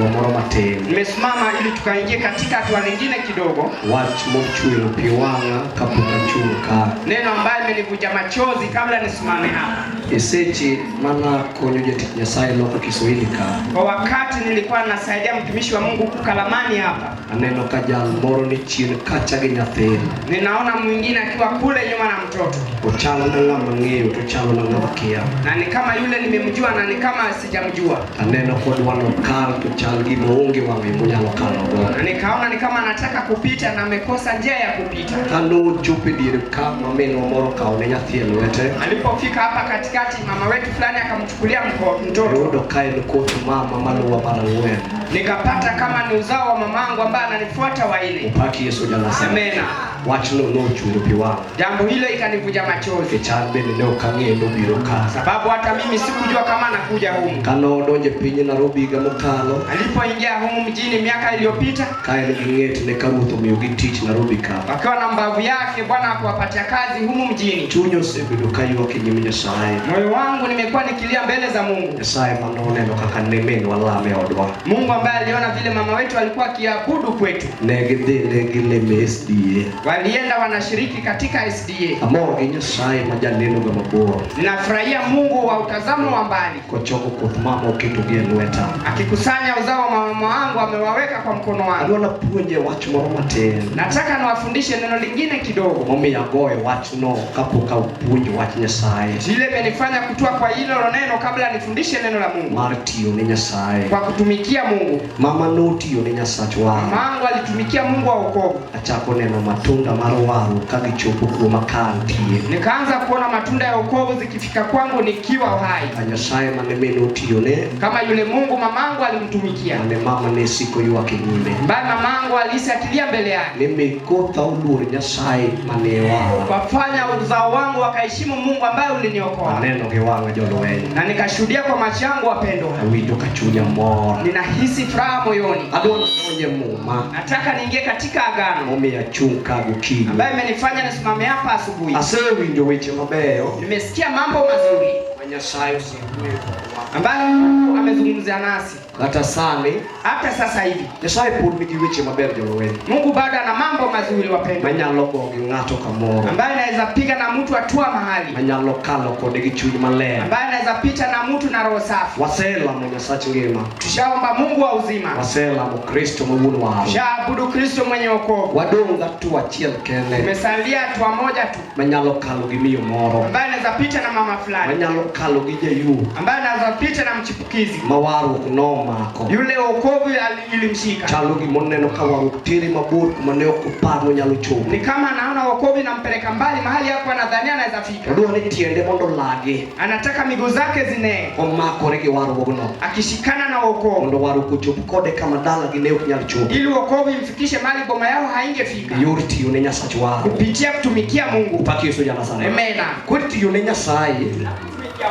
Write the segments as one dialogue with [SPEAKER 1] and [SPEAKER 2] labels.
[SPEAKER 1] hatua moro matin.
[SPEAKER 2] Nimesimama ili tukaingie katika hatua nyingine kidogo.
[SPEAKER 1] Wach mochwero pi wanga kapok achung' ka.
[SPEAKER 2] Neno ambayo imenivuja machozi kabla nisimame hapa.
[SPEAKER 1] Eseche mana konyo jatich Nyasaye loko Kiswahili ka.
[SPEAKER 2] Kwa wakati nilikuwa nasaidia mtumishi wa Mungu kukalamani hapa.
[SPEAKER 1] Aneno ka jal moro ni chien kacha gi nyathini.
[SPEAKER 2] Ninaona mwingine akiwa kule nyuma na mtoto.
[SPEAKER 1] Ochalo na ng'ama ng'eyo to chalo na ng'ama kia.
[SPEAKER 2] Na ni kama yule nimemjua na ni kama sijamjua.
[SPEAKER 1] Aneno kod wano kal to chal gi maonge wang'e monyalo kalo go.
[SPEAKER 2] Na nikaona ni kama anataka kupita na amekosa njia ya kupita.
[SPEAKER 1] Kano chope diere ka mameno moro kaone nyathi e lwete.
[SPEAKER 2] Alipofika hapa katikati mama wetu fulani akamchukulia mtoto.
[SPEAKER 1] Rodo kaen kotu mama maluwa mara ng'wen.
[SPEAKER 2] Nikapata kama ni uzao wa mamangu ambaye ananifuata wa ile.
[SPEAKER 1] Upaki Yesu jana sana.
[SPEAKER 2] Amena.
[SPEAKER 1] Wach no chungo pi wanga.
[SPEAKER 2] Jambo hilo ikanivuja machozi.
[SPEAKER 1] Chal bende ne okang'e no biro ka.
[SPEAKER 2] Sababu hata mimi sikujua kama anakuja humu.
[SPEAKER 1] Kano donje piny Nairobi higa mokalo.
[SPEAKER 2] Alipoingia humu mjini miaka iliyopita.
[SPEAKER 1] Kaen gi ng'et ne ka Ruoth omiyo gi tich Nairobi ka.
[SPEAKER 2] Wakiwa na mbavu yake Bwana akuwapatia kazi humu mjini.
[SPEAKER 1] Chunyo osebedo ka ywak e nyim Nyasaye.
[SPEAKER 2] Moyo wangu nimekuwa nikilia mbele za Mungu.
[SPEAKER 1] Nyasaye manoneno kaka ne minwa lame odwa.
[SPEAKER 2] Mungu ambaye aliona vile mama wetu alikuwa akiabudu kwetu.
[SPEAKER 1] Ne gileme SDA.
[SPEAKER 2] Walienda wanashiriki katika SDA.
[SPEAKER 1] Amor gi Nyasaye ma janeno ga mabor.
[SPEAKER 2] Ninafurahia Mungu wa utazamo wa mbali.
[SPEAKER 1] Kochoko koth mama oketo gi e lweta.
[SPEAKER 2] Akikusanya uzao wa mama wangu amewaweka kwa mkono wangu.
[SPEAKER 1] Adwa puonje wach moro matin.
[SPEAKER 2] Nataka niwafundishe neno lingine kidogo.
[SPEAKER 1] Momiyo agoyo wach no kapok apuonjo wach Nyasaye.
[SPEAKER 2] Ile imenifanya kutoa kwa hilo neno kabla nifundishe neno la Mungu.
[SPEAKER 1] Mar tiyo ne Nyasaye.
[SPEAKER 2] Kwa kutumikia Mungu.
[SPEAKER 1] Mama no tiyo ne Nyasachwa.
[SPEAKER 2] Mamangu alitumikia Mungu wa wokovu.
[SPEAKER 1] Achako neno matunda mar waru ka gichopo kuom kantie.
[SPEAKER 2] Nikaanza kuona matunda ya wokovu zikifika kwangu nikiwa hai.
[SPEAKER 1] Nyasaye mane meno tiyo ne.
[SPEAKER 2] Kama yule Mungu mamangu alimtumikia.
[SPEAKER 1] Mane mama ne siko ywak e nyime.
[SPEAKER 2] Mbaya mamangu alisatilia mbele yake.
[SPEAKER 1] Nime kotha uluor Nyasaye mane wala.
[SPEAKER 2] Wafanya uzao wangu wakaheshimu Mungu ambaye uliniokoa.
[SPEAKER 1] Neno ge wanga jolweny.
[SPEAKER 2] Na nikashuhudia kwa macho yangu wapendwa.
[SPEAKER 1] Awinjo ka chunya mor.
[SPEAKER 2] Ninahisi furaha moyoni.
[SPEAKER 1] Adwa donje muma.
[SPEAKER 2] Nataka niingie katika agano.
[SPEAKER 1] Omiyo achung' ka gokinyi.
[SPEAKER 2] Ambaye imenifanya nisimame hapa asubuhi.
[SPEAKER 1] Asewinjo weche mabeyo.
[SPEAKER 2] Nimesikia mambo mazuri.
[SPEAKER 1] Nyasaye osewuoyo
[SPEAKER 2] ambaye amezungumzia nasi.
[SPEAKER 1] Kata sani
[SPEAKER 2] hata sasa hivi
[SPEAKER 1] Nyasaye pod nigi weche maber jolweny.
[SPEAKER 2] Mungu bado ana mambo mazuri wapendwa.
[SPEAKER 1] Manyalo go gi ng'ato kamoro.
[SPEAKER 2] Ambaye anaweza piga na mtu atua mahali.
[SPEAKER 1] Manyalo kalo kode gi chuny maler.
[SPEAKER 2] Ambaye anaweza pita na mtu na roho safi.
[SPEAKER 1] Waselamo Nyasach ngima.
[SPEAKER 2] Tushaomba Mungu wa uzima.
[SPEAKER 1] Waselamo Kristo mawuon waro.
[SPEAKER 2] Tushaabudu Kristo mwenye wokovu.
[SPEAKER 1] Wadong' hatua achiel kende.
[SPEAKER 2] Tumesalia hatua moja tu.
[SPEAKER 1] Manyalo kalo gi miyo moro.
[SPEAKER 2] Ambaye anaweza pita na mama fulani.
[SPEAKER 1] Manyalo kalo gi jayu.
[SPEAKER 2] Ambaye anaweza pita na mchipukizi.
[SPEAKER 1] Mawarruok nomako.
[SPEAKER 2] Yule wokovu ilimshika.
[SPEAKER 1] Chalo gi moneno ka warruok tere mabor kuma ne ok opar nyalo chopo.
[SPEAKER 2] Ni kama anaona wokovu inampeleka mbali mahali hapo anadhania anaweza fika.
[SPEAKER 1] Odwa ni tiende mondo lage.
[SPEAKER 2] Anataka miguu zake zinee.
[SPEAKER 1] Omakore gi warruokno.
[SPEAKER 2] Akishikana na wokovu.
[SPEAKER 1] Mondo warruok ochop kode kama dala gi ne ok nyal chopo.
[SPEAKER 2] Ili wokovu imfikishe mahali boma yao haingefika.
[SPEAKER 1] Yor tiyo ne Nyasach waro.
[SPEAKER 2] Kupitia kutumikia Mungu.
[SPEAKER 1] Upaki Yesu jana sana.
[SPEAKER 2] Amen.
[SPEAKER 1] Tiyo ne Nyasaye.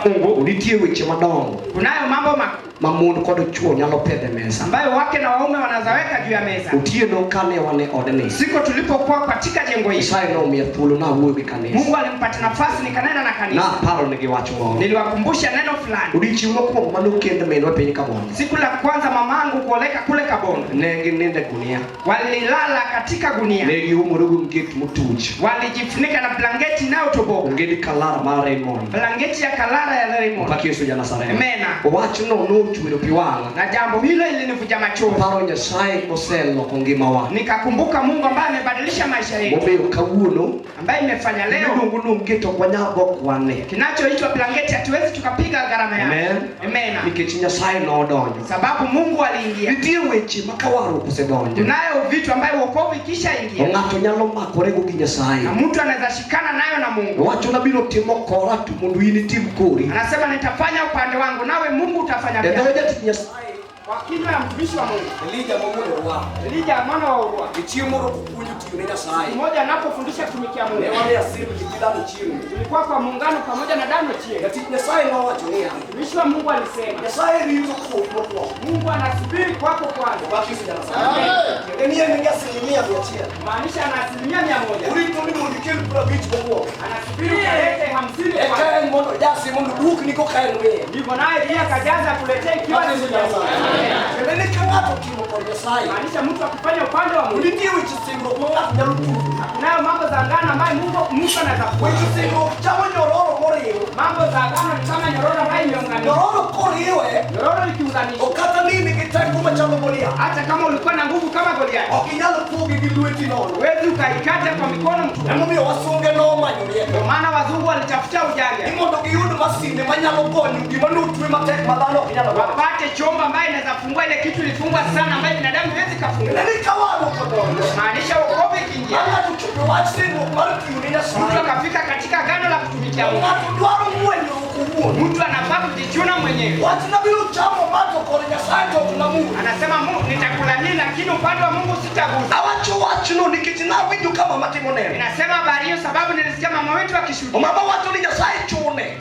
[SPEAKER 1] Mungu nitie weche madongo.
[SPEAKER 2] Kunayo mambo
[SPEAKER 1] mamon kod chuo nyalo pedhe mesa.
[SPEAKER 2] Ambayo wake na waume wanazaweka juu ya meza.
[SPEAKER 1] Utieno kane wane odni.
[SPEAKER 2] Siko tulipokuwa katika jengo hili.
[SPEAKER 1] Nyasaye nomiya thuolo na wuoyo gi kanisa.
[SPEAKER 2] Mungu alimpata nafasi nikanena na kanisa.
[SPEAKER 1] Na paro negi wach moro.
[SPEAKER 2] Niliwakumbusha neno fulani.
[SPEAKER 1] Odiochieng' mokwongo mane okend minwa piny Kabondo.
[SPEAKER 2] Siku la kwanza mamangu kuoleka kule Kabondo.
[SPEAKER 1] Ne gininde gunia.
[SPEAKER 2] Walilala katika gunia.
[SPEAKER 1] Ne giumore gi mketi motuch.
[SPEAKER 2] Walijifunika na blanketi inayotoboka.
[SPEAKER 1] Ngedi kalara mar Raymond.
[SPEAKER 2] Blanketi ya kalara ya Raymond.
[SPEAKER 1] Upaki Yesu jana sana.
[SPEAKER 2] Amen.
[SPEAKER 1] Wachno nochwero pi wanga.
[SPEAKER 2] Na jambo hilo ilinivuja machozi.
[SPEAKER 1] Paro Nyasaye moseloko ngimawa.
[SPEAKER 2] Nikakumbuka Mungu ambaye amebadilisha maisha yetu.
[SPEAKER 1] Momiyo kawuono
[SPEAKER 2] ambaye imefanya leo.
[SPEAKER 1] Mungu nungeto kwa nyago kwane.
[SPEAKER 2] Kinachoitwa blanketi hatuwezi tukapiga gharama yake.
[SPEAKER 1] Amen.
[SPEAKER 2] Amen.
[SPEAKER 1] Nikech Nyasaye nodonjo.
[SPEAKER 2] Sababu Mungu aliingia.
[SPEAKER 1] Nitie weche makawaro kusedonjo.
[SPEAKER 2] Tunayo vitu ambayo wokovu ikishaingia.
[SPEAKER 1] Ng'ato nyalo makore go gi Nyasaye.
[SPEAKER 2] Na mtu anaweza shikana nayo na Mungu.
[SPEAKER 1] Wacho na biro timo kora tu mondo in itim kori.
[SPEAKER 2] Anasema nitafanya upande wangu nawe Mungu utafanya pia.
[SPEAKER 1] Ndio Nyasaye.
[SPEAKER 2] Wakinywa ya mtumishi wa Mungu.
[SPEAKER 1] Elija mwana.
[SPEAKER 2] Elija mwana wa Urwa.
[SPEAKER 1] Kichio moro kukunyu tiyo ne Nyasaye.
[SPEAKER 2] Mmoja anapofundisha kutumikia Mungu.
[SPEAKER 1] Ne wale asiru kidano chiyo.
[SPEAKER 2] Tulikuwa kwa muungano pamoja na dano chiyo.
[SPEAKER 1] Kati Nyasaye no wacho ni hapo.
[SPEAKER 2] Mtumishi wa Mungu alisema.
[SPEAKER 1] Nyasaye rizo kwa.
[SPEAKER 2] Mungu anasubiri kwako kwanza.
[SPEAKER 1] Baki sija Nyasaye. Ni yeye ni asilimia 100.
[SPEAKER 2] Maanisha ana asilimia 100.
[SPEAKER 1] Ulito ni mundikeni kwa bichi kwa.
[SPEAKER 2] Anasubiri kalete 50 kwa.
[SPEAKER 1] Ekae mondo jasi mondo duk niko kae ngwe.
[SPEAKER 2] Ndivyo naye pia kajaza kuletea ikiwa ni
[SPEAKER 3] Amen. Ni kama tokimo kwa Nyasaye.
[SPEAKER 2] Maanisha mtu akifanya upande wa Mungu.
[SPEAKER 3] Ndiye wichisingo mwa nyarutu.
[SPEAKER 2] Kunayo mambo za agano ambayo Mungu anaweza kufanya.
[SPEAKER 3] Wichisingo chama nyororo moriwo.
[SPEAKER 2] Mambo za agano ni kama nyororo ambayo imeunganishwa.
[SPEAKER 3] Nyororo koriwe.
[SPEAKER 2] Nyororo ikiunganishwa.
[SPEAKER 3] Okata nini kitako machalo Golia.
[SPEAKER 2] Hata kama ulikuwa na nguvu kama Goliathi.
[SPEAKER 3] Okinyalo tugi gilweti nono.
[SPEAKER 2] Wewe ukaikata kwa mikono mtu.
[SPEAKER 3] Ndio wasunge no manyorie.
[SPEAKER 2] Kwa maana wazungu walitafuta ujanja.
[SPEAKER 3] Imondo giyud masinde manyalo konyo gima nutwe matek madhano kinyalo.
[SPEAKER 2] Wapate chombo ambayo inaweza fungua ile kitu ilifungwa sana ambayo binadamu hawezi kafungua.
[SPEAKER 3] Ni kawano kodondo.
[SPEAKER 2] Maanisha wokovu ikiingia.
[SPEAKER 3] Anga tuchupe wachini mwariki unina sana.
[SPEAKER 2] Mtu akafika katika agano la kutumikia Mungu.
[SPEAKER 3] Watu duaro mwenye ukubuo.
[SPEAKER 2] Mtu anafaa kujichuna mwenyewe.
[SPEAKER 3] Watu na bilu chamo mato kore Nyasaye to tuna Mungu.
[SPEAKER 2] Anasema Mungu nitakula hii lakini upande wa Mungu sitagusa.
[SPEAKER 3] Awacho no nikitina windu kama matimonene.
[SPEAKER 2] Ninasema habari hiyo sababu nilisikia mama wetu akishuhudia.
[SPEAKER 3] Mama watu ni Nyasaye chune.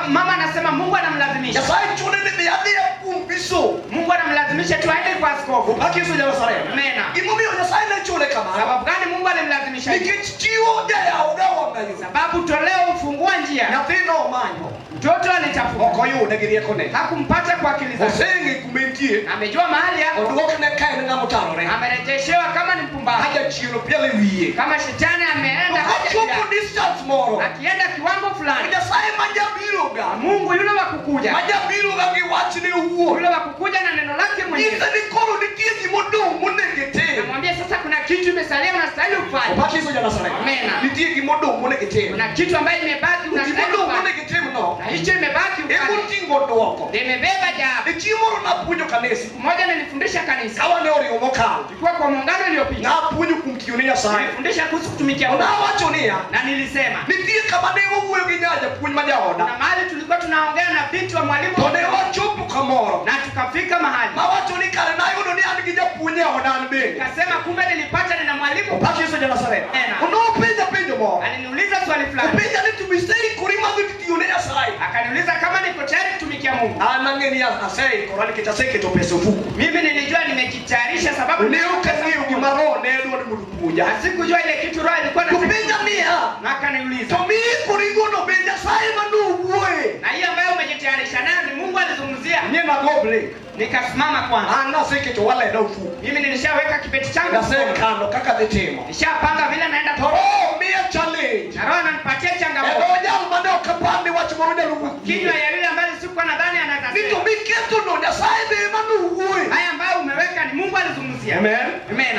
[SPEAKER 2] Mama anasema Mungu anamlazimisha.
[SPEAKER 3] Nyasaye chune ni biadhia kumbiso.
[SPEAKER 2] Mungu anamlazimisha tu aende kwa askofu.
[SPEAKER 3] Baki Yesu Jerusalem.
[SPEAKER 2] Amen.
[SPEAKER 3] Imumio Nyasaye na chune kama.
[SPEAKER 2] Sababu gani Mungu alimlazimisha?
[SPEAKER 3] Nikichiwo ya ugawa ngayo.
[SPEAKER 2] Sababu toleo ufungua njia.
[SPEAKER 3] Nathino manyo.
[SPEAKER 2] Mtoto alitafuta.
[SPEAKER 3] Okoyo negirie kone.
[SPEAKER 2] Hakumpata kwa akili zake.
[SPEAKER 3] Osengi kumentie.
[SPEAKER 2] Amejua mahali hapo.
[SPEAKER 3] Oduoke ne kae nga mutarore.
[SPEAKER 2] Amerejeshewa kama ni mpumbavu.
[SPEAKER 3] Haja chiro pia lewie.
[SPEAKER 2] Kama shetani ameenda haja.
[SPEAKER 3] Chupu distance moro.
[SPEAKER 2] Akienda kiwango fulani.
[SPEAKER 3] Nyasaye majabiroga.
[SPEAKER 2] Mungu yule wa kukuja.
[SPEAKER 3] Majabiroga giwachne uwo.
[SPEAKER 2] Yule wa kukuja na neno lake mwenyewe.
[SPEAKER 3] Isa ni koro ni kizi modo munegete.
[SPEAKER 2] Namwambia sasa kuna kitu imesalia unastahili ufanye.
[SPEAKER 3] Baki Yesu Jerusalem.
[SPEAKER 2] Amen.
[SPEAKER 3] Nitie gimodo munegete.
[SPEAKER 2] Kuna kitu ambayo imebaki unastahili ufanye.
[SPEAKER 3] Munegete mno.
[SPEAKER 2] Na hicho imebaki ufanye.
[SPEAKER 3] Hebu tingo doko.
[SPEAKER 2] Nimebeba jabu.
[SPEAKER 3] Ichimoro na punyo kanisa.
[SPEAKER 2] Mmoja nilifundisha kanisa.
[SPEAKER 3] Kawa ne ori omoka.
[SPEAKER 2] Ilikuwa kwa muungano uliopita.
[SPEAKER 3] Na punyo kumkionia sana.
[SPEAKER 2] Nilifundisha kuhusu kutumikia Mungu.
[SPEAKER 3] Na wacho nia.
[SPEAKER 2] Na nilisema.
[SPEAKER 3] Nitie kama ne uwe ginyaja punyo majaona.
[SPEAKER 2] Na mahali tulikuwa tunaongea na binti wa mwalimu.
[SPEAKER 3] Tone wachopu kamoro.
[SPEAKER 2] Na tukafika mahali.
[SPEAKER 3] Mawacho ni kale na yudo ni anigija punyo odan be.
[SPEAKER 2] Kasema kumbe nilipata nina mwalimu.
[SPEAKER 3] Baki Yesu Jerusalem.
[SPEAKER 2] Amen.
[SPEAKER 3] Unopenja penjo mo.
[SPEAKER 2] Aliniuliza swali fulani.
[SPEAKER 3] Upenja ni tumistei kurima vitu kionia sai.
[SPEAKER 2] Akaniuliza kama niko tayari kutumikia Mungu.
[SPEAKER 3] Anangeni ya asai korani kitaseke to pesa fuku.
[SPEAKER 2] Mimi nilijua nimejitayarisha sababu
[SPEAKER 3] Uneuka ni ugimaro ne ndo ni mudukuja.
[SPEAKER 2] Sikujua ile kitu roho ilikuwa na
[SPEAKER 3] Kupenja nia.
[SPEAKER 2] Na akaniuliza.
[SPEAKER 3] Tomi kuringo no benja sai manu uwe.
[SPEAKER 2] Na hii ambayo umejitayarisha nayo ni Mungu alizungumzia.
[SPEAKER 3] Nye na goble.
[SPEAKER 2] Nikasimama kwanza.
[SPEAKER 3] Ana seke to wala ndo fuku.
[SPEAKER 2] Mimi nilishaweka kibeti changu.
[SPEAKER 3] Nasema kando kaka detemo.
[SPEAKER 2] Nishapanga vile naenda
[SPEAKER 3] Toro mia challenge.
[SPEAKER 2] na roho ananipatia changamoto.
[SPEAKER 3] Eroja almane okapande wacho moroja lugu.
[SPEAKER 2] Kinywa ya yule ambaye sikuwa nadhani anaweza.
[SPEAKER 3] Nito miketo no Nyasaye be manu uwe.
[SPEAKER 2] Haya ambayo umeweka ni Mungu alizungumzia.
[SPEAKER 3] Amen.
[SPEAKER 2] Amen.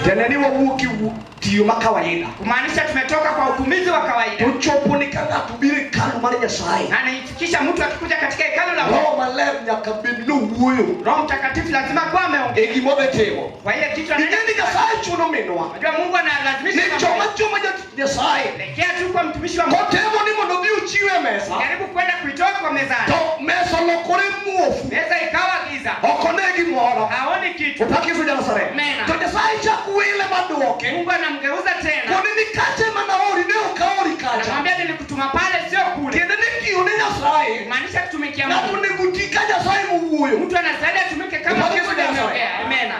[SPEAKER 3] Janani wa wuki tiyo makawaida.
[SPEAKER 2] Kumaanisha tumetoka kwa utumizi wa kawaida.
[SPEAKER 3] Uchopo ni kanga tubiri kalu mali Nyasaye.
[SPEAKER 2] Na nifikisha mtu akikuja katika hekalu la Mungu.
[SPEAKER 3] Roho malem nyakabini no uwe.
[SPEAKER 2] Roho Mtakatifu lazima kwa ameongea.
[SPEAKER 3] Egi mobe temo.
[SPEAKER 2] Kwa ile kitu anaenda.
[SPEAKER 3] Nini Nyasaye chuno minwa.
[SPEAKER 2] Unajua Mungu analazimisha.
[SPEAKER 3] Ni choma Nyasaye.
[SPEAKER 2] Lekea tu kwa mtumishi wa Mungu.
[SPEAKER 3] Kotemo ni mondo bi uchiwe mesa.
[SPEAKER 2] Jaribu kwenda kuitoa kwa mezani.
[SPEAKER 3] To mesa lokore muofu.
[SPEAKER 2] Meza ikawa giza.
[SPEAKER 3] Okonegi mwora.
[SPEAKER 2] Haoni kitu.
[SPEAKER 3] Upaki Yesu Jerusalem.
[SPEAKER 2] Amen.
[SPEAKER 3] To Nyasaye chakuile maduoke.
[SPEAKER 2] Mungu anamgeuza tena.
[SPEAKER 3] Kwa nini kache mana ori ne ukaori kacha.
[SPEAKER 2] Anamwambia nilikutuma pale sio kule.
[SPEAKER 3] Tiende ni kione Nyasaye.
[SPEAKER 2] Maanisha kutumikia
[SPEAKER 3] Na
[SPEAKER 2] Mungu.
[SPEAKER 3] tunigutika Nyasaye muguyo.
[SPEAKER 2] Mtu anastahili atumike kama
[SPEAKER 3] Upaki
[SPEAKER 2] Mungu
[SPEAKER 3] Yesu
[SPEAKER 2] ndiye
[SPEAKER 3] Jerusalem.
[SPEAKER 2] ameongea. Amen.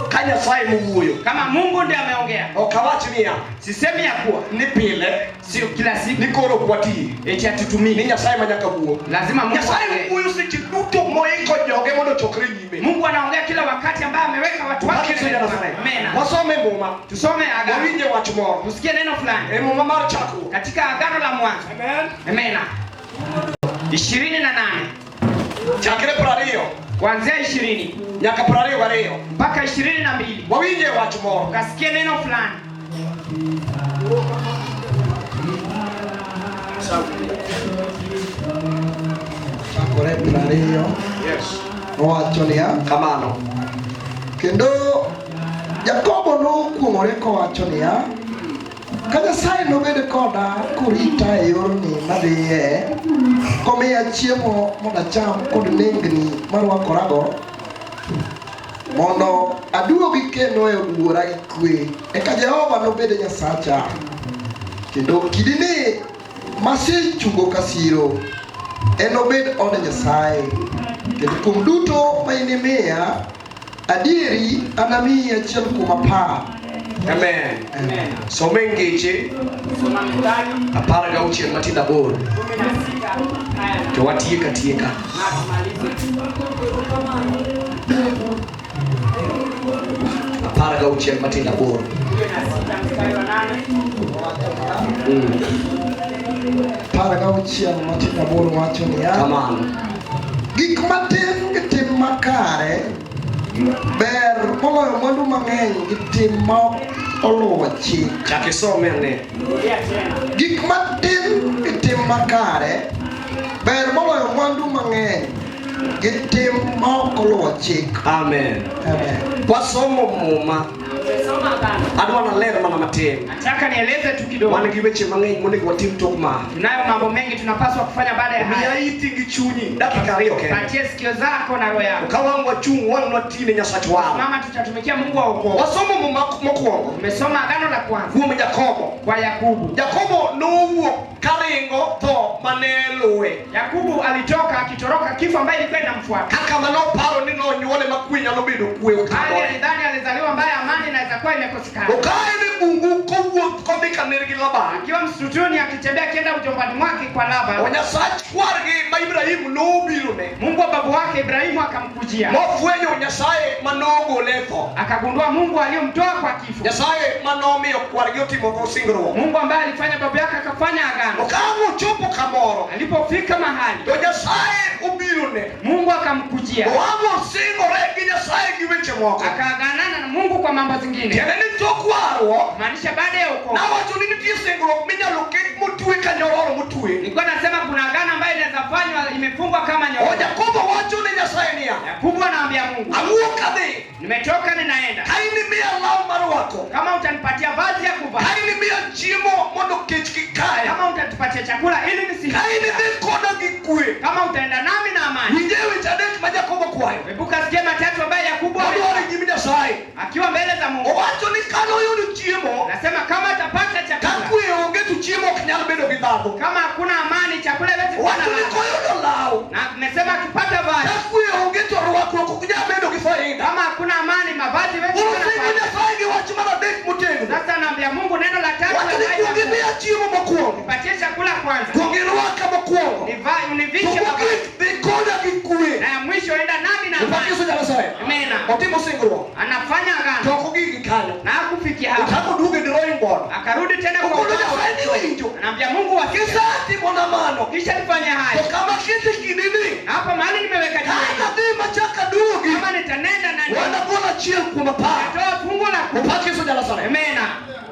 [SPEAKER 3] Kanya Nyasaye muguyo.
[SPEAKER 2] Kama Mungu ndiye ameongea.
[SPEAKER 3] Okawachinia.
[SPEAKER 2] Sisemi ya kuwa
[SPEAKER 3] Ni pile.
[SPEAKER 2] sio kila siku.
[SPEAKER 3] Nikoro kwati.
[SPEAKER 2] Eti atutumii.
[SPEAKER 3] Ni Nyasaye manyaka buo.
[SPEAKER 2] Lazima Mungu.
[SPEAKER 3] Nyasaye muguyo si kiduto moiko joge mondo chokre nyime.
[SPEAKER 2] Mungu anaongea kila wakati ambaye ameweka watu wake. Amen.
[SPEAKER 3] Wasome muma.
[SPEAKER 2] Tusome agano.
[SPEAKER 3] Wawinje wach moro.
[SPEAKER 2] Tusikie neno fulani.
[SPEAKER 3] Muma mar chako.
[SPEAKER 2] Katika agano la mwanzo.
[SPEAKER 3] Amen.
[SPEAKER 2] Amen. 28.
[SPEAKER 3] Chakre prario.
[SPEAKER 2] Kuanzia 20
[SPEAKER 3] Nyaka prario vario.
[SPEAKER 2] mpaka 22.
[SPEAKER 3] Wawinje wach moro.
[SPEAKER 2] Kasikie neno fulani.
[SPEAKER 1] Chakore prario.
[SPEAKER 3] Yes.
[SPEAKER 1] Owacho niya.
[SPEAKER 3] Kamano.
[SPEAKER 1] Kendo Jakobo nokuong'ore kowacho niya, ka Nyasaye nobed koda kurita e yorni madhiye, komiya chiemo mondo acham kod nengni marwakorago, mondo aduogi kendo e od wuora gi kwe, eka Jehova nobed Nyasacha. Kendo kidini masechungo kasiro enobed od Nyasaye. Kendo kuom duto ma inimiya, adieri anamiyi achiel kuom 10.
[SPEAKER 3] Amen.
[SPEAKER 2] Amen.
[SPEAKER 3] Some ngeche.
[SPEAKER 2] Soma Mithali
[SPEAKER 3] 16 matindo 8.
[SPEAKER 2] 16 aya
[SPEAKER 3] To watieka tieka.
[SPEAKER 2] na kumaliza.
[SPEAKER 3] Apar gauchiel matin aboro.
[SPEAKER 1] Paragauchiel matin aboro wacho niya,
[SPEAKER 3] Kamano.
[SPEAKER 1] gik matin gi tim makare ber moloyo mwandu mang'eny gi tim ma oluwo chik.
[SPEAKER 3] Chak isome ane.
[SPEAKER 1] Gik matin gi tim makare ber moloyo mwandu mang'eny gi tim ma ok oluwo chik.
[SPEAKER 3] Amen.
[SPEAKER 1] Amen.
[SPEAKER 3] Wasomo muma. Adwa nalero mana matin.
[SPEAKER 2] Nataka nieleze tu kidogo.
[SPEAKER 3] Wan gi weche mang'eny monego watim tok ma.
[SPEAKER 2] Tunayo mambo mengi tunapaswa kufanya baada ya haya.
[SPEAKER 3] Miya iti gi chunyi dakika ariyo kende.
[SPEAKER 2] Patie sikio zako na roho yako.
[SPEAKER 3] Ka wang wachung' wang watine Nyasach wang.
[SPEAKER 2] Mama, tutatumikia Mungu wa wokovu.
[SPEAKER 3] Wasomo muma mokwongo.
[SPEAKER 2] Tumesoma agano la kwanza
[SPEAKER 3] Kuom Jakobo.
[SPEAKER 2] kwa Yakobo.
[SPEAKER 3] Jakobo nowuok karingo tho mane luwe.
[SPEAKER 2] Yakobo alitoka akitoroka kifo ambaye ilikuwa inamfuata.
[SPEAKER 3] Kaka manoparo ni nonyuole makwe nyalo bedo kwe
[SPEAKER 2] Hali
[SPEAKER 3] utamore.
[SPEAKER 2] alidhani alizaliwa ambaye amani inaweza kuwa imekosekana.
[SPEAKER 3] Ukae ni bungu kowuok kodhi kaner gi Laban.
[SPEAKER 2] Akiwa msituni akitembea akienda ujombani mwake kwa Laban.
[SPEAKER 3] Nyasach kwargi ma Ibrahim nobiro ne.
[SPEAKER 2] Mungu wa babu wake Ibrahimu akamkujia.
[SPEAKER 3] Nofwenyo Nyasaye manogole tho.
[SPEAKER 2] Akagundua Mungu aliyomtoa kwa kifo.
[SPEAKER 3] Nyasaye manomiyo kwargi otimo go singruok.
[SPEAKER 2] Mungu ambaye alifanya babu yake akafanya agano.
[SPEAKER 3] Okango chopo kamoro.
[SPEAKER 2] Alipofika mahali,
[SPEAKER 3] To Nyasaye obiro ne.
[SPEAKER 2] Mungu akamkujia.
[SPEAKER 3] Oamo singore gi Nyasaye gi weche moko.
[SPEAKER 2] Akaganana na Mungu kwa mambo zingine.
[SPEAKER 3] Tiende ni tok warruok.
[SPEAKER 2] Maanisha baada ya wokovu.
[SPEAKER 3] Nawacho ni nitie singruok minyalo ket motwe ka nyororo motwe.
[SPEAKER 2] Nilikuwa nasema kuna agano ambayo inaweza fanywa imefungwa kama nyororo.
[SPEAKER 3] Jakobo wacho ni Nyasaye niya.
[SPEAKER 2] Yakobo anaambia Mungu,
[SPEAKER 3] Awuok adhi.
[SPEAKER 2] nimetoka ninaenda.
[SPEAKER 3] Kaini miya law mar rwako.
[SPEAKER 2] Kama utanipatia vazi ya kuvaa.
[SPEAKER 3] Kaini miya chiemo mondo kech kik kaya.
[SPEAKER 2] Kama utatupatia chakula ili nisi.
[SPEAKER 3] Kaini dhi koda gi kwe.
[SPEAKER 2] Kama utaenda nami na amani.
[SPEAKER 3] Winje weche adek ma Jakobo kwayo.
[SPEAKER 2] Ebuka sikia matatu ambayo Yakobo
[SPEAKER 3] Odwaro nyim Nyasaye.
[SPEAKER 2] akiwa mbele za Mungu.
[SPEAKER 3] Owacho ni kano yudo chiemo.
[SPEAKER 2] Nasema kama atapata
[SPEAKER 3] Ka
[SPEAKER 2] chakula.
[SPEAKER 3] kwe onge to chiemo ok nyal bedo gi dhadho.
[SPEAKER 2] Kama hakuna amani chakula haiwezi kuwa na
[SPEAKER 3] Owacho ni
[SPEAKER 2] ladha.
[SPEAKER 3] koyudo law.
[SPEAKER 2] Na nimesema akipata
[SPEAKER 3] Ka
[SPEAKER 2] vazi.
[SPEAKER 3] kwe onge to rwakruok ok nyal bedo gi faida.
[SPEAKER 2] Kama hakuna amani mavazi haiwezi kuwa na
[SPEAKER 3] Usingo
[SPEAKER 2] faida.
[SPEAKER 3] Nyasaye gi wach mar adek motegno.
[SPEAKER 2] Sasa naambia Mungu neno la tatu
[SPEAKER 3] Wacho ni kuonge miya chiemo mokwongo.
[SPEAKER 2] nipatie chakula kwanza.
[SPEAKER 3] Kuonge rwaka mokwongo.
[SPEAKER 2] Univishe
[SPEAKER 3] To
[SPEAKER 2] mavazi.
[SPEAKER 3] dhi koda gi kwe.
[SPEAKER 2] Na ya mwisho enda nami na amani.
[SPEAKER 3] Upakiso Nyasaye.
[SPEAKER 2] Amena.
[SPEAKER 3] Otimo singruok.
[SPEAKER 2] Anafanya agano.
[SPEAKER 3] Toko gigi kanyo.
[SPEAKER 2] Na hakufikia hapo.
[SPEAKER 3] Utako duge drawing board.
[SPEAKER 2] Akarudi tena kwa
[SPEAKER 3] Ukono
[SPEAKER 2] Mungu.
[SPEAKER 3] Nyasaye ni winjo.
[SPEAKER 2] Anaambia Mungu wasikia.
[SPEAKER 3] Kisatimo na mano.
[SPEAKER 2] Kisha nifanye
[SPEAKER 3] To
[SPEAKER 2] haya.
[SPEAKER 3] kama kiti kidini.
[SPEAKER 2] Hapa mahali nimeweka
[SPEAKER 3] Kana
[SPEAKER 2] jiwe.
[SPEAKER 3] dhi machaka dugi.
[SPEAKER 2] Kama nitanenda na
[SPEAKER 3] Wanagola chiel kuom apar.
[SPEAKER 2] nitatoa fungu la 10.
[SPEAKER 3] Upakiso Nyasaye.
[SPEAKER 2] Amena.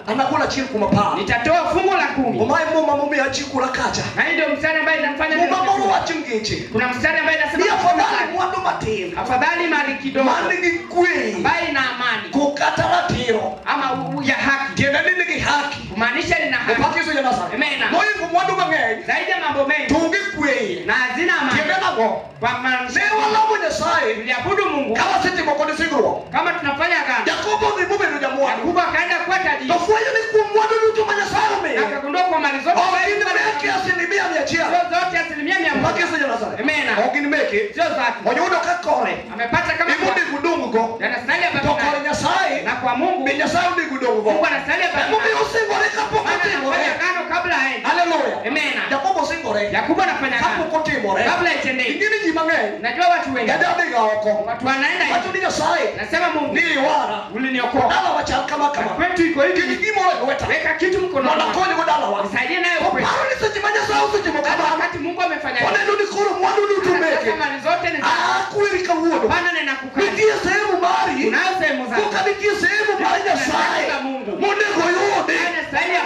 [SPEAKER 3] Anagola chiel kuom apar.
[SPEAKER 2] Nitatoa fungu la 10.
[SPEAKER 3] Omaye muma mumi achikura kacha.
[SPEAKER 2] Na hii ndio mstari ambaye inafanya
[SPEAKER 3] Muma moro wacho ngeche.
[SPEAKER 2] kuna mstari ambaye inasema
[SPEAKER 3] Ni afadhali mwandu matin.
[SPEAKER 2] afadhali mali kidogo
[SPEAKER 3] Mani gi kwe.
[SPEAKER 2] ambaye ina amani
[SPEAKER 3] Kukata ratiro.
[SPEAKER 2] ama ya haki.
[SPEAKER 3] Tiende ni nigi haki.
[SPEAKER 2] Kumaanisha nina haki.
[SPEAKER 3] Upakiso Nyasaye.
[SPEAKER 2] Amena.
[SPEAKER 3] Moingo mwandu mang'eny.
[SPEAKER 2] Zaidi ya mambo mengi
[SPEAKER 3] Tungi kwe.
[SPEAKER 2] na hazina amani.
[SPEAKER 3] Tiende nago.
[SPEAKER 2] Kwa maanisha
[SPEAKER 3] Ne walamo Nyasaye.
[SPEAKER 2] tuliabudu Mungu
[SPEAKER 3] Kama setimo kod singruok.
[SPEAKER 2] kama tunafanya agano.
[SPEAKER 3] Jakobo dhi mobedo jamwandu.
[SPEAKER 2] Yakobo akaenda kwa tajiri.
[SPEAKER 3] To fwenyo ni kuom mwandu duto ma Nyasaye
[SPEAKER 2] Na
[SPEAKER 3] omiyo.
[SPEAKER 2] akagundua kwa mali zote
[SPEAKER 3] Ok
[SPEAKER 2] ambaye
[SPEAKER 3] gin meke asilimia 100.
[SPEAKER 2] zote 100%.
[SPEAKER 3] Upakiso Nyasaye.
[SPEAKER 2] Amena.
[SPEAKER 3] Ok gin meke.
[SPEAKER 2] Sio zake.
[SPEAKER 3] Oyudo ka kore.
[SPEAKER 2] Amepata kama
[SPEAKER 3] Imundi gudung go.
[SPEAKER 2] anastahili
[SPEAKER 3] To
[SPEAKER 2] hapa.
[SPEAKER 3] kore Nyasaye.
[SPEAKER 2] Na kwa Mungu
[SPEAKER 3] Be Nyasaye undi gudung go.
[SPEAKER 2] Mungu anastahili hapa.
[SPEAKER 3] Emomiyo osingore kapok
[SPEAKER 2] Maana
[SPEAKER 3] otimore.
[SPEAKER 2] anafanya agano kabla aende.
[SPEAKER 3] Haleluya.
[SPEAKER 2] Amena.
[SPEAKER 3] Jakobo osingore
[SPEAKER 2] Yakobo anafanya agano
[SPEAKER 3] kapok otimore.
[SPEAKER 2] kabla itendeke.
[SPEAKER 3] Ingine ji mang'eny.
[SPEAKER 2] Najua watu wengi
[SPEAKER 3] Gadadiga oko.
[SPEAKER 2] watu wanaenda
[SPEAKER 3] Wacho
[SPEAKER 2] hivi.
[SPEAKER 3] ni Nyasaye.
[SPEAKER 2] Nasema Mungu
[SPEAKER 3] Ni wara.
[SPEAKER 2] uliniokoa.
[SPEAKER 3] Dala wachal kama kama.
[SPEAKER 2] Kwetu iko hivi.
[SPEAKER 3] Kini gimoro e lweta.
[SPEAKER 2] Weka kitu mkononi.
[SPEAKER 3] Mondo akony go dala wa.
[SPEAKER 2] Nisaidie nayo kwetu.
[SPEAKER 3] Paro ni seche ma Nyasaye osetimo
[SPEAKER 2] Hata
[SPEAKER 3] kamano.
[SPEAKER 2] wakati Mungu amefanya hivi.
[SPEAKER 3] Waneno ni koro mwandu duto meke.
[SPEAKER 2] Kama mali zote ni
[SPEAKER 3] Kweri kawuono.
[SPEAKER 2] Bwana ninakukana.
[SPEAKER 3] Nitie sehemu mari.
[SPEAKER 2] Unayo sehemu zako.
[SPEAKER 3] Kuka nitie sehemu mar Nyasaye. Monego yude.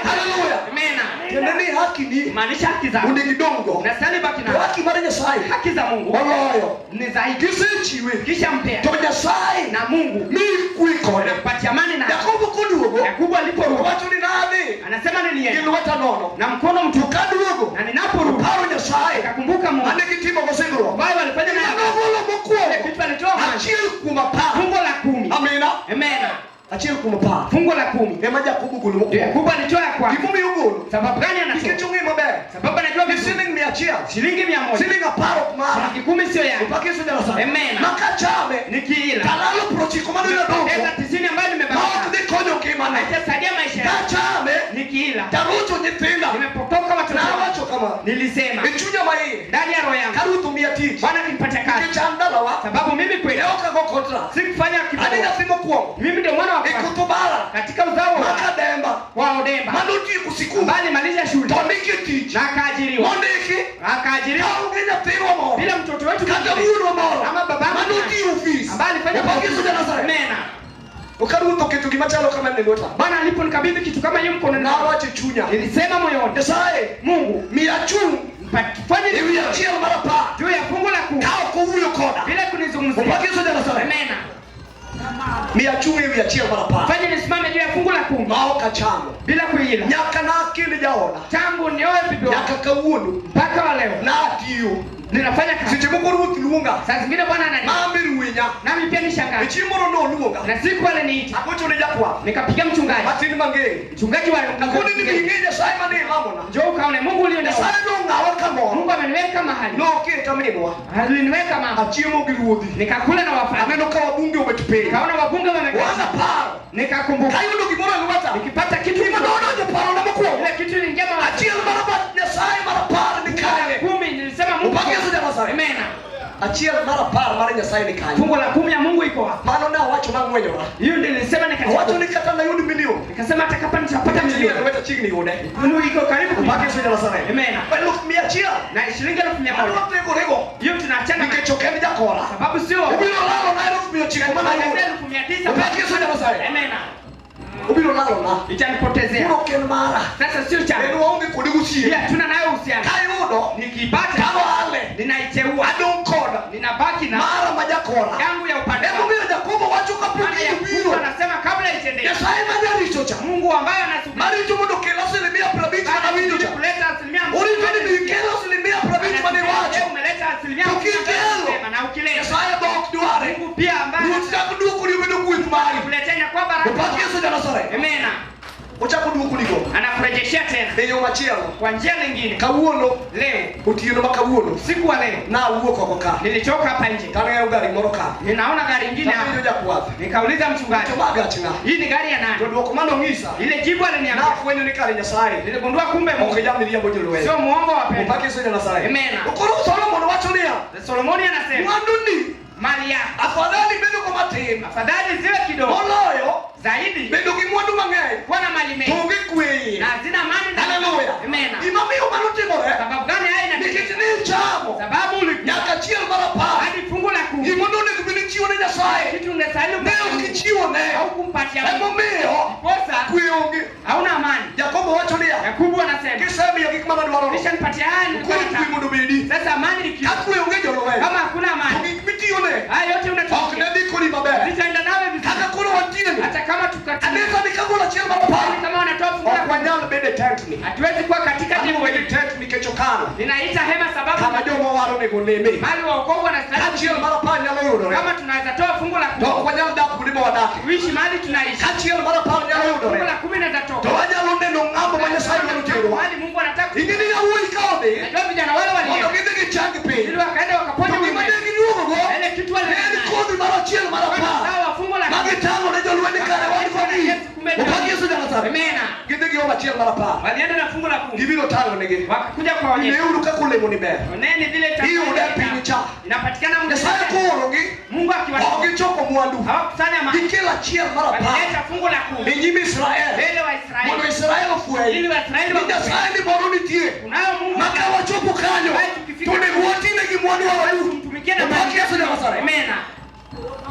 [SPEAKER 3] Haleluya.
[SPEAKER 2] Amena.
[SPEAKER 3] Tiende ni haki ni.
[SPEAKER 2] Maanisha haki zako.
[SPEAKER 3] Mondo gidongo.
[SPEAKER 2] Nasali baki na
[SPEAKER 3] Haki mar Nyasaye.
[SPEAKER 2] haki za Mungu.
[SPEAKER 3] Moloyo.
[SPEAKER 2] Ni zaidi.
[SPEAKER 3] Kisechiwe.
[SPEAKER 2] Kisha mpea.
[SPEAKER 3] To Nyasaye
[SPEAKER 2] Na Mungu.
[SPEAKER 3] ni kwe kode.
[SPEAKER 2] Anakupatia amani na
[SPEAKER 3] Yakobo koduogo.
[SPEAKER 2] Yakobo aliporudi.
[SPEAKER 3] Wacho ni nani?
[SPEAKER 2] Anasema nini
[SPEAKER 3] Gi
[SPEAKER 2] yeye?
[SPEAKER 3] lweta nono.
[SPEAKER 2] Na mkono mtu.
[SPEAKER 3] Kaduogo.
[SPEAKER 2] Na ninaporudi.
[SPEAKER 3] Paro Nyasaye.
[SPEAKER 2] Akakumbuka Mungu.
[SPEAKER 3] Ane gitimo go singruok.
[SPEAKER 2] Wao walifanya naye.
[SPEAKER 3] Nagolo mokwongo.
[SPEAKER 2] Kitu alitoa maji.
[SPEAKER 3] Achiel kuom apar.
[SPEAKER 2] Fungu la 10.
[SPEAKER 3] Amina.
[SPEAKER 2] Amena.
[SPEAKER 3] Achiel kuom apar.
[SPEAKER 2] Fungu la 10.
[SPEAKER 3] Ema Jakobo golo
[SPEAKER 2] Ndio
[SPEAKER 3] mokwongo.
[SPEAKER 2] Yakobo alitoa kwa.
[SPEAKER 3] Gimomiyo ogolo.
[SPEAKER 2] Sababu gani anatoa?
[SPEAKER 3] Nikech ong'e maber.
[SPEAKER 2] Sababu anajua
[SPEAKER 3] Ni
[SPEAKER 2] vizuri.
[SPEAKER 3] siling 100.
[SPEAKER 2] Shilingi 100.
[SPEAKER 3] Siling apar ok mara.
[SPEAKER 2] Shilingi 10 sio yake.
[SPEAKER 3] Upakiso Nyasaye.
[SPEAKER 2] Amen.
[SPEAKER 3] Makachame.
[SPEAKER 2] Nikiila.
[SPEAKER 3] Kalalo 90 mano inadongo.
[SPEAKER 2] Pesa 90 ambayo
[SPEAKER 3] Ma
[SPEAKER 2] nimebaki.
[SPEAKER 3] ok dhi konyo ngimane.
[SPEAKER 2] Haitasaidia maisha yangu.
[SPEAKER 3] Kachame.
[SPEAKER 2] Nikiila.
[SPEAKER 3] Tarucho nyithinda.
[SPEAKER 2] Nimepotoka watu
[SPEAKER 3] Na
[SPEAKER 2] wangu.
[SPEAKER 3] wacho kama. kama
[SPEAKER 2] nilisema
[SPEAKER 3] ichunya mai
[SPEAKER 2] ndani ya roho yangu
[SPEAKER 3] karutumia tich
[SPEAKER 2] Bwana akinipatia kazi
[SPEAKER 3] kichandala wa
[SPEAKER 2] sababu mimi kweli
[SPEAKER 3] leo kako kontra
[SPEAKER 2] sikufanya
[SPEAKER 3] ani
[SPEAKER 2] kitu
[SPEAKER 3] nasimo kuongo
[SPEAKER 2] mimi ndio mwana wa kwanza
[SPEAKER 3] ikutubala
[SPEAKER 2] katika uzao
[SPEAKER 3] makademba
[SPEAKER 2] wa Odemba
[SPEAKER 3] manuti kusiku
[SPEAKER 2] bali maliza shule
[SPEAKER 3] tondiki tich
[SPEAKER 2] na akaajiriwa
[SPEAKER 3] kaungenya tiwa mo
[SPEAKER 2] bila mtoto wetu
[SPEAKER 3] kata uno mo
[SPEAKER 2] ama babangu
[SPEAKER 3] manuti office
[SPEAKER 2] ambaye alifanya
[SPEAKER 3] upagizo jana sare
[SPEAKER 2] nena
[SPEAKER 3] ukaruto kitu kimachalo kama nilota
[SPEAKER 2] Bwana aliponikabidhi kitu kama hiyo mkononi
[SPEAKER 3] na wache chunya
[SPEAKER 2] nilisema moyoni
[SPEAKER 3] Nyasaye
[SPEAKER 2] Mungu
[SPEAKER 3] miachu
[SPEAKER 2] fanye
[SPEAKER 3] hivi ya chia mara pa
[SPEAKER 2] juu ya fungu la kumi
[SPEAKER 3] kao kuhuyo koda
[SPEAKER 2] bila kunizungumzia
[SPEAKER 3] upagizo jana sare
[SPEAKER 2] nena
[SPEAKER 3] miachu hivi ya chia mara pa
[SPEAKER 2] fanye nisimame juu ya fungu la kumi
[SPEAKER 3] mao kachamo
[SPEAKER 2] bila kuila
[SPEAKER 3] nyaka na akili jaona
[SPEAKER 2] tangu nioe bibi
[SPEAKER 3] nyaka kauono
[SPEAKER 2] mpaka wa leo
[SPEAKER 3] na atiyo
[SPEAKER 2] ninafanya kazi
[SPEAKER 3] sichimukuru luonga
[SPEAKER 2] saa zingine Bwana anani
[SPEAKER 3] mamiri winya
[SPEAKER 2] nami pia nishangaa
[SPEAKER 3] ichimoro no luonga
[SPEAKER 2] na siku wale niita
[SPEAKER 3] akocho ni jakwa
[SPEAKER 2] nikapiga mchungaji
[SPEAKER 3] matini mange
[SPEAKER 2] mchungaji wa
[SPEAKER 3] nakuni ni bingeja sai mane lamona
[SPEAKER 2] njoo ukaone Mungu ulioniweka
[SPEAKER 3] Nyasaye no ngawa kamo
[SPEAKER 2] Mungu ameniweka mahali
[SPEAKER 3] no kita mimwa
[SPEAKER 2] aliniweka mama
[SPEAKER 3] achiemo giruodhi
[SPEAKER 2] nikakula na wafanya
[SPEAKER 3] ameno kwa wabunge umetupeli
[SPEAKER 2] kaona wabunge wamekaa
[SPEAKER 3] wana paro
[SPEAKER 2] nikakumbuka
[SPEAKER 3] kayundo gimoro ngwata
[SPEAKER 2] nikipata kitu
[SPEAKER 3] kimadono je paro na mkuu
[SPEAKER 2] ile kitu ni njema
[SPEAKER 3] achiel maraba Nyasaye mara paro ni kale
[SPEAKER 2] kumi nilisema Mungu
[SPEAKER 3] upagizo jana sare
[SPEAKER 2] amen
[SPEAKER 3] achiel mara paro mara Nyasaye ni kale
[SPEAKER 2] fungu la 10 ya Mungu iko hapa
[SPEAKER 3] mano na wacho mangwenyora
[SPEAKER 2] hiyo ndio nilisema
[SPEAKER 3] wacho ni kata na yundi milioni
[SPEAKER 2] nikasema hata kama nitapata milioni
[SPEAKER 3] weta chini yude
[SPEAKER 2] Mungu iko karibu
[SPEAKER 3] upagizo jana sare
[SPEAKER 2] amen
[SPEAKER 3] pelo mia chia
[SPEAKER 2] na shilingi 1100
[SPEAKER 3] ano teko rego
[SPEAKER 2] hiyo tunaachana
[SPEAKER 3] nikechokeni jakora
[SPEAKER 2] sababu sio
[SPEAKER 3] ubilo lalo na 1100 mana yude
[SPEAKER 2] 1900
[SPEAKER 3] upagizo jana sare
[SPEAKER 2] amen
[SPEAKER 3] ubilo lalo na
[SPEAKER 2] itanipotezea
[SPEAKER 3] uno ken mara
[SPEAKER 2] sasa sio cha
[SPEAKER 3] eno waonge kudigusie
[SPEAKER 2] pia tuna nayo uhusiano
[SPEAKER 3] kayudo
[SPEAKER 2] nikipata
[SPEAKER 3] kama ale
[SPEAKER 2] ninaiteua
[SPEAKER 3] adon koda
[SPEAKER 2] ninabaki na
[SPEAKER 3] mara majakora
[SPEAKER 2] yangu ya upande
[SPEAKER 3] hebu mimi Yakobo wacho kapudi
[SPEAKER 2] Mungu anasema kabla itendeke
[SPEAKER 3] Nyasaye majali chocha
[SPEAKER 2] Mungu ambaye anasubiri
[SPEAKER 3] mari jumo do kela asilimia prabichi na video cha
[SPEAKER 2] kuleta asilimia
[SPEAKER 3] uri vini mikela asilimia prabichi mani wacho
[SPEAKER 2] umeleta asilimia
[SPEAKER 3] tukikelo
[SPEAKER 2] na ukileta
[SPEAKER 3] Nyasaye bok duare
[SPEAKER 2] Mungu pia ambaye
[SPEAKER 3] nutakudu kulibedo kuitmari
[SPEAKER 2] kuleta ina kwa baraka
[SPEAKER 3] upakizo jana sare
[SPEAKER 2] amen
[SPEAKER 3] uchakudu kuliko
[SPEAKER 2] anakurejeshia tena
[SPEAKER 3] eyo machielo
[SPEAKER 2] kwa njia nyingine
[SPEAKER 3] kawuono
[SPEAKER 2] leo
[SPEAKER 3] utieno makawuono
[SPEAKER 2] siku wa leo
[SPEAKER 3] na uoko kwa ka
[SPEAKER 2] nilitoka hapa nje
[SPEAKER 3] tana gari moroka
[SPEAKER 2] ninaona gari nyingine
[SPEAKER 3] hapo
[SPEAKER 2] hapa
[SPEAKER 3] ndio jakuwapi
[SPEAKER 2] nikauliza mchungaji
[SPEAKER 3] tomaga china
[SPEAKER 2] hii ni gari ya nani
[SPEAKER 3] ndio kwa maana ngisa
[SPEAKER 2] ile jibu
[SPEAKER 3] na
[SPEAKER 2] aliniambia
[SPEAKER 3] kwenye ni kale Nyasaye
[SPEAKER 2] niligundua kumbe Mungu
[SPEAKER 3] ukijamilia bojolo wewe
[SPEAKER 2] sio muongo wa pendo
[SPEAKER 3] upakizo jana sare
[SPEAKER 2] amen
[SPEAKER 3] ukoro Solomon wacho nia
[SPEAKER 2] Solomoni anasema
[SPEAKER 3] mwandundi
[SPEAKER 2] mali yako
[SPEAKER 3] afadhali bedo kwa matin
[SPEAKER 2] afadhali ziwe kidogo
[SPEAKER 3] moloyo
[SPEAKER 2] zaidi
[SPEAKER 3] bedo kimwandu mang'eny
[SPEAKER 2] kuwa na mali mengi
[SPEAKER 3] tungi kweye
[SPEAKER 2] na hazina amani na
[SPEAKER 3] haleluya
[SPEAKER 2] amen
[SPEAKER 3] imamiyo manotimore
[SPEAKER 2] sababu gani haya
[SPEAKER 3] nikech
[SPEAKER 2] inatokea
[SPEAKER 3] ni chamo
[SPEAKER 2] sababu
[SPEAKER 3] nyaka chiel mar apar
[SPEAKER 2] hadi fungu la 10
[SPEAKER 3] gimondo gibini chiwo ne Nyasaye
[SPEAKER 2] kitu unastahili
[SPEAKER 3] ne ok ichiwo ne
[SPEAKER 2] au kumpatia Mungu
[SPEAKER 3] emomiyo
[SPEAKER 2] kosa
[SPEAKER 3] kwe onge
[SPEAKER 2] hauna amani
[SPEAKER 3] Yakobo wacho niya
[SPEAKER 2] Yakobo anasema
[SPEAKER 3] kisemiyo gik mana dwarore
[SPEAKER 2] kisha nipatia haya
[SPEAKER 3] kwe
[SPEAKER 2] nilikuwa
[SPEAKER 3] mondo bedi
[SPEAKER 2] sasa amani ni
[SPEAKER 3] ka
[SPEAKER 2] kitu
[SPEAKER 3] kwe onge joloweny
[SPEAKER 2] kama hakuna
[SPEAKER 3] to
[SPEAKER 2] amani
[SPEAKER 3] gik mitiyone
[SPEAKER 2] haya yote
[SPEAKER 3] ok
[SPEAKER 2] unatoka
[SPEAKER 3] ne dhi kodi maber
[SPEAKER 2] zitaenda nawe
[SPEAKER 3] kaka
[SPEAKER 2] vizuri
[SPEAKER 3] koro wantieni
[SPEAKER 2] hata kama tukatia
[SPEAKER 3] aneza ni kagolo achiel mar apar
[SPEAKER 2] kama wanatoa fungu
[SPEAKER 3] ok
[SPEAKER 2] la
[SPEAKER 3] wanyal bede tentni
[SPEAKER 2] hatuwezi kuwa katika jimbo
[SPEAKER 3] bede
[SPEAKER 2] hili
[SPEAKER 3] tent nikech okalo
[SPEAKER 2] ninaita hema
[SPEAKER 3] kama
[SPEAKER 2] sababu
[SPEAKER 3] joma waro nego leme
[SPEAKER 2] mali wa wokovu wanastahili
[SPEAKER 3] kachiel mar apar nyalo yudore
[SPEAKER 2] kama tunaweza toa fungu la
[SPEAKER 3] to
[SPEAKER 2] 10
[SPEAKER 3] ok wanyal dak kuonde ma wadake
[SPEAKER 2] kuishi mahali tunaishi
[SPEAKER 3] kachiel mar apar nyalo
[SPEAKER 2] fungu
[SPEAKER 3] yudore
[SPEAKER 2] la 10 inaweza
[SPEAKER 3] to
[SPEAKER 2] toka
[SPEAKER 3] wanyalo neno ng'ambo ma Nyasaye dwaro terowa
[SPEAKER 2] mahali Mungu anataka
[SPEAKER 3] ingeni yawuoyi ka odhi
[SPEAKER 2] najua vijana wale
[SPEAKER 3] mondo
[SPEAKER 2] walienda
[SPEAKER 3] gidhi gichang piny
[SPEAKER 2] ili wakaenda wakaponya
[SPEAKER 3] to gima ne
[SPEAKER 2] mwenyewe
[SPEAKER 3] giduogogo
[SPEAKER 2] ile kitu wale
[SPEAKER 3] en kodhi mar achiel mar apar
[SPEAKER 2] sawa fungu la
[SPEAKER 3] ma gitang'o ne jolweny kare wan kodhi upakiso janasare
[SPEAKER 2] amen
[SPEAKER 3] gidhi gi om achiel mar apar
[SPEAKER 2] walienda na fungu la 10
[SPEAKER 3] gibiro tang'o negi
[SPEAKER 2] wakakuja kwa wenyewe
[SPEAKER 3] ineuru kaka olemo ni ber
[SPEAKER 2] oneni vile
[SPEAKER 3] iyude piny cha
[SPEAKER 2] inapatikana
[SPEAKER 3] Nyasaye korogi
[SPEAKER 2] Mungu
[SPEAKER 3] ok
[SPEAKER 2] akiwatoa
[SPEAKER 3] gichoko mwandu
[SPEAKER 2] hawakusanya mali
[SPEAKER 3] gikelo achiel mar apar
[SPEAKER 2] walileta fungu la 10
[SPEAKER 3] e nyim Israel
[SPEAKER 2] mbele wa
[SPEAKER 3] mondo
[SPEAKER 2] Israeli
[SPEAKER 3] Israel ofweny
[SPEAKER 2] ili Waisraeli
[SPEAKER 3] ni Nyasaye ni moro nitie
[SPEAKER 2] kunayo Mungu
[SPEAKER 3] ma ka wachopo kanyo to onego watinegi mwandu wawayu
[SPEAKER 2] tumtumikie na
[SPEAKER 3] upakiso janasare
[SPEAKER 2] amen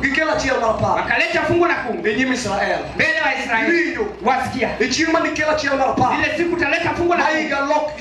[SPEAKER 3] gikelo achiel mar apar
[SPEAKER 2] wakaleta fungu la 10
[SPEAKER 3] e nyim Israel
[SPEAKER 2] mbele wa Israeli
[SPEAKER 3] winjo
[SPEAKER 2] wasikia
[SPEAKER 3] e chieng' manikelo achiel mar apar
[SPEAKER 2] ile siku taleta fungu la 10
[SPEAKER 3] maiga lok